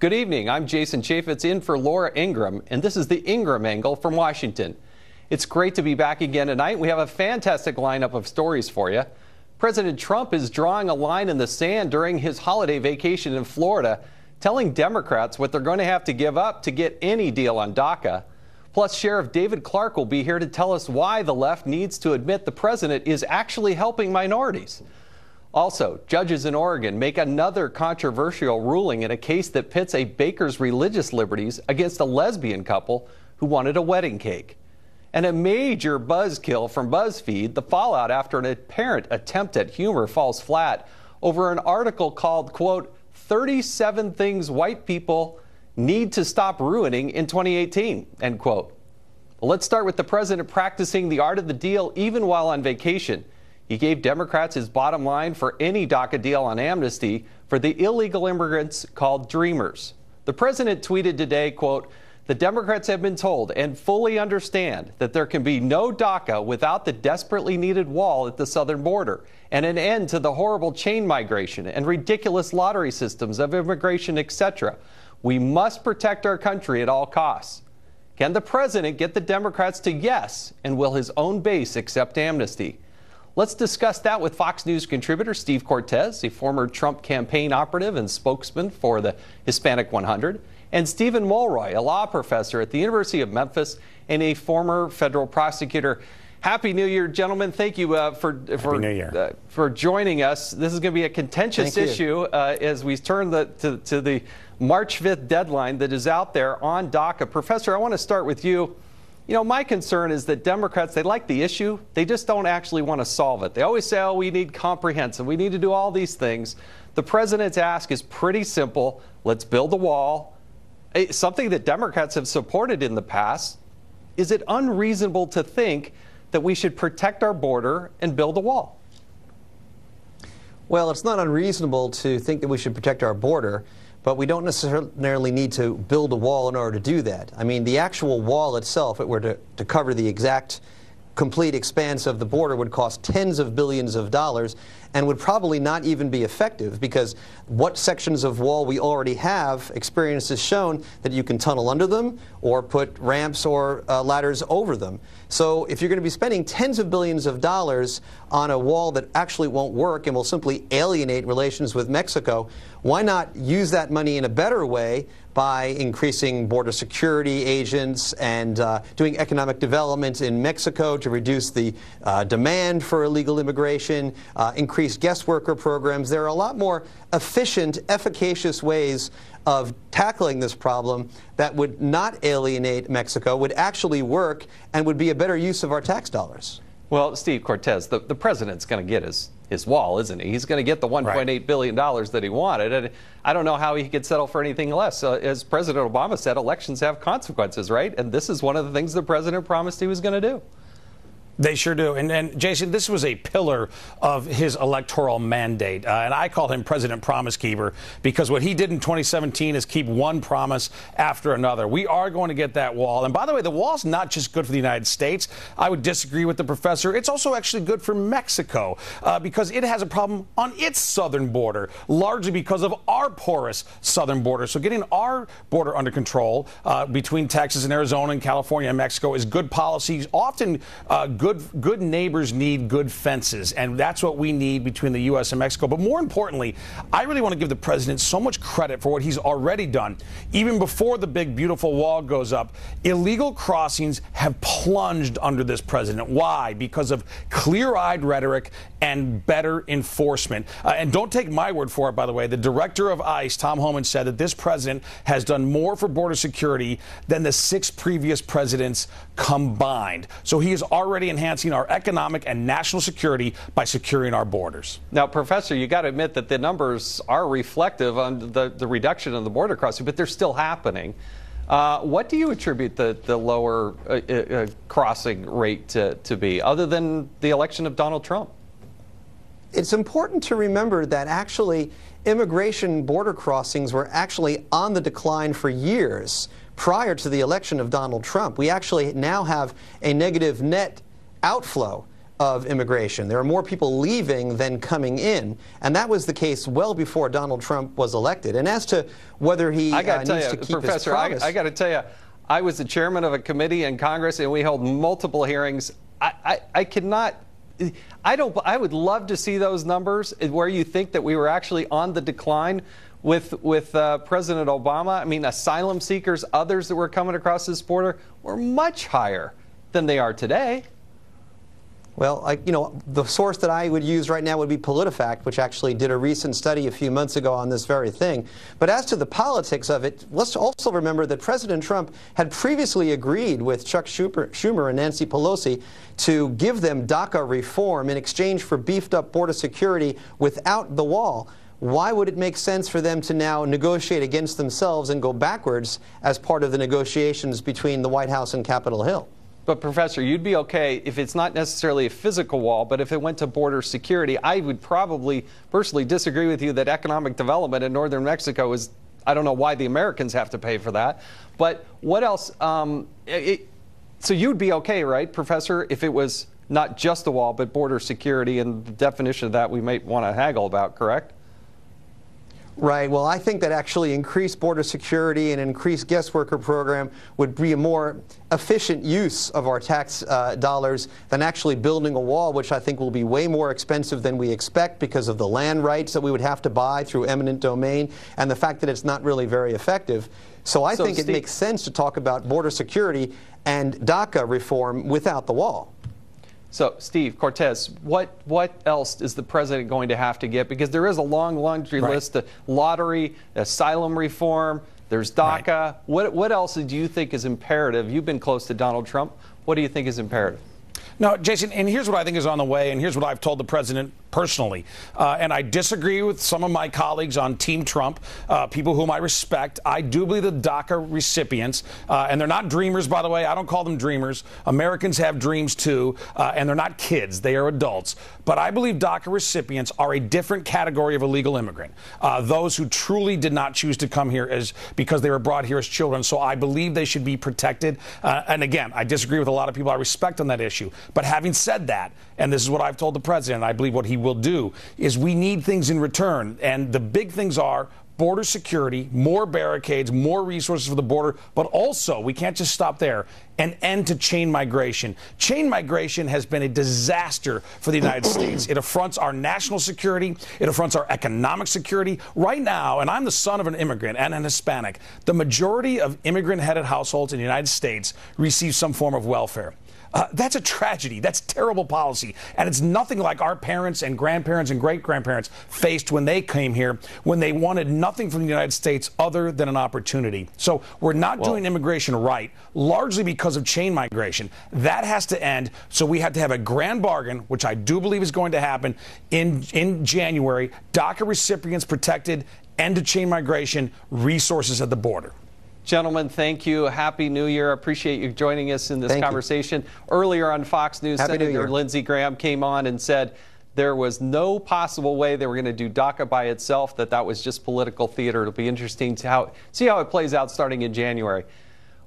Good evening. I'm Jason Chaffetz in for Laura Ingram, and this is the Ingram Angle from Washington. It's great to be back again tonight. We have a fantastic lineup of stories for you. President Trump is drawing a line in the sand during his holiday vacation in Florida, telling Democrats what they're going to have to give up to get any deal on DACA. Plus, Sheriff David Clark will be here to tell us why the left needs to admit the president is actually helping minorities. Also, judges in Oregon make another controversial ruling in a case that pits a baker's religious liberties against a lesbian couple who wanted a wedding cake. And a major buzzkill from BuzzFeed, the fallout after an apparent attempt at humor falls flat over an article called, quote, 37 Things White People Need to Stop Ruining in 2018, end quote. Well, let's start with the president practicing the art of the deal even while on vacation. He gave Democrats his bottom line for any DACA deal on amnesty for the illegal immigrants called Dreamers. The president tweeted today, quote, the Democrats have been told and fully understand that there can be no DACA without the desperately needed wall at the southern border and an end to the horrible chain migration and ridiculous lottery systems of immigration, etc. We must protect our country at all costs. Can the president get the Democrats to yes, and will his own base accept amnesty? Let's discuss that with Fox News contributor Steve Cortez, a former Trump campaign operative and spokesman for the Hispanic 100, and Stephen Mulroy, a law professor at the University of Memphis and a former federal prosecutor. Happy New Year, gentlemen. Thank you for joining us. This is going to be a contentious issue as we turn to the March 5th deadline that is out there on DACA. Professor, I want to start with you. You know, my concern is that Democrats, they like the issue. They just don't actually want to solve it. They always say, oh, we need comprehensive. We need to do all these things. The president's ask is pretty simple. Let's build a wall. Something that Democrats have supported in the past. Is it unreasonable to think that we should protect our border and build a wall? Well, it's not unreasonable to think that we should protect our border, but we don't necessarily need to build a wall in order to do that. I mean, the actual wall itself, if it were to cover the exact complete expanse of the border, would cost tens of billions of dollars and would probably not even be effective, because what sections of wall we already have, experience has shown that you can tunnel under them or put ramps or ladders over them. So if you're going to be spending tens of billions of dollars on a wall that actually won't work and will simply alienate relations with Mexico, why not use that money in a better way by increasing border security agents and doing economic development in Mexico to reduce the demand for illegal immigration, increase guest worker programs? There are a lot more efficient, efficacious ways of tackling this problem that would not alienate Mexico, would actually work, and would be a better use of our tax dollars. Well, Steve Cortez, the president's going to get his wall, isn't he? He's going to get the $1.8 billion that he wanted. And I don't know how he could settle for anything less. As President Obama said, elections have consequences, right? And this is one of the things the president promised he was going to do. They sure do. And Jason, this was a pillar of his electoral mandate. And I call him President Promise Keeper, because what he did in 2017 is keep one promise after another. We are going to get that wall. And by the way, the wall's not just good for the United States. I would disagree with the professor. It's also actually good for Mexico, because it has a problem on its southern border, largely because of our porous southern border. So getting our border under control between Texas and Arizona and California and Mexico is good policy. Often good neighbors need good fences, and that's what we need between the U.S. and Mexico. But more importantly, I really want to give the president so much credit for what he's already done. Even before the big, beautiful wall goes up, illegal crossings have plunged under this president. Why? Because of clear-eyed rhetoric and better enforcement. And don't take my word for it, by the way. The director of ICE, Tom Homan, said that this president has done more for border security than the 6 previous presidents combined. So he is already enhancing our economic and national security by securing our borders. Now, Professor, you got to admit that the numbers are reflective on the reduction of the border crossing, but they're still happening. What do you attribute the lower crossing rate to be, other than the election of Donald Trump? It's important to remember that actually immigration border crossings were actually on the decline for years prior to the election of Donald Trump. We actually now have a negative net outflow of immigration. There are more people leaving than coming in, and that was the case well before Donald Trump was elected. And as to whether he needs to keep his promise, I got to tell you, I was the chairman of a committee in Congress, and we held multiple hearings. I cannot. I would love to see those numbers where you think that we were actually on the decline with President Obama. I mean, asylum seekers, others that were coming across this border were much higher than they are today. Well, the source that I would use right now would be PolitiFact, which actually did a recent study a few months ago on this very thing. But as to the politics of it, let's also remember that President Trump had previously agreed with Chuck Schumer and Nancy Pelosi to give them DACA reform in exchange for beefed up border security without the wall. Why would it make sense for them to now negotiate against themselves and go backwards as part of the negotiations between the White House and Capitol Hill? But, Professor, you'd be okay if it's not necessarily a physical wall, but if it went to border security. I would probably personally disagree with you that economic development in northern Mexico is, I don't know why the Americans have to pay for that. But what else? So you'd be okay, right, Professor, if it was not just a wall, but border security, and the definition of that we might want to haggle about, correct? Right. Well, I think that actually increased border security and increased guest worker program would be a more efficient use of our tax dollars than actually building a wall, which I think will be way more expensive than we expect because of the land rights that we would have to buy through eminent domain and the fact that it's not really very effective. So I think it makes sense to talk about border security and DACA reform without the wall. So, Steve, Cortez, what else is the president going to have to get? Because there is a long laundry list: the lottery, asylum reform, there's DACA. Right. What else do you think is imperative? You've been close to Donald Trump. What do you think is imperative? No, Jason, and here's what I think is on the way, and here's what I've told the president personally. And I disagree with some of my colleagues on Team Trump, people whom I respect. I do believe the DACA recipients, and they're not dreamers, by the way. I don't call them dreamers. Americans have dreams, too, and they're not kids. They are adults. But I believe DACA recipients are a different category of illegal immigrant, those who truly did not choose to come here because they were brought here as children. So I believe they should be protected. And again, I disagree with a lot of people I respect on that issue. But having said that, and this is what I've told the president, I believe what he will do, is we need things in return. And the big things are border security, more barricades, more resources for the border, but also, we can't just stop there, an end to chain migration. Chain migration has been a disaster for the United States. It affronts our national security. It affronts our economic security. Right now, and I'm the son of an immigrant and an Hispanic, the majority of immigrant-headed households in the United States receive some form of welfare. That's a tragedy. That's terrible policy. And it's nothing like our parents and grandparents and great-grandparents faced when they came here, when they wanted nothing from the United States other than an opportunity. So we're not doing immigration right, largely because of chain migration. That has to end. So we have to have a grand bargain, which I do believe is going to happen in January. DACA recipients protected, end to chain migration, resources at the border. Gentlemen, thank you. Happy New Year. I appreciate you joining us in this conversation. Earlier on Fox News, Senator Lindsey Graham came on and said there was no possible way they were going to do DACA by itself, that was just political theater. It'll be interesting to see how it plays out starting in January.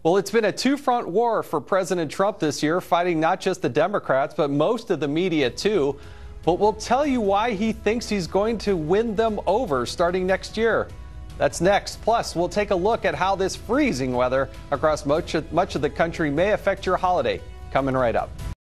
Well, it's been a two-front war for President Trump this year, fighting not just the Democrats, but most of the media, too. But we'll tell you why he thinks he's going to win them over starting next year. That's next. Plus, we'll take a look at how this freezing weather across much of the country may affect your holiday. Coming right up.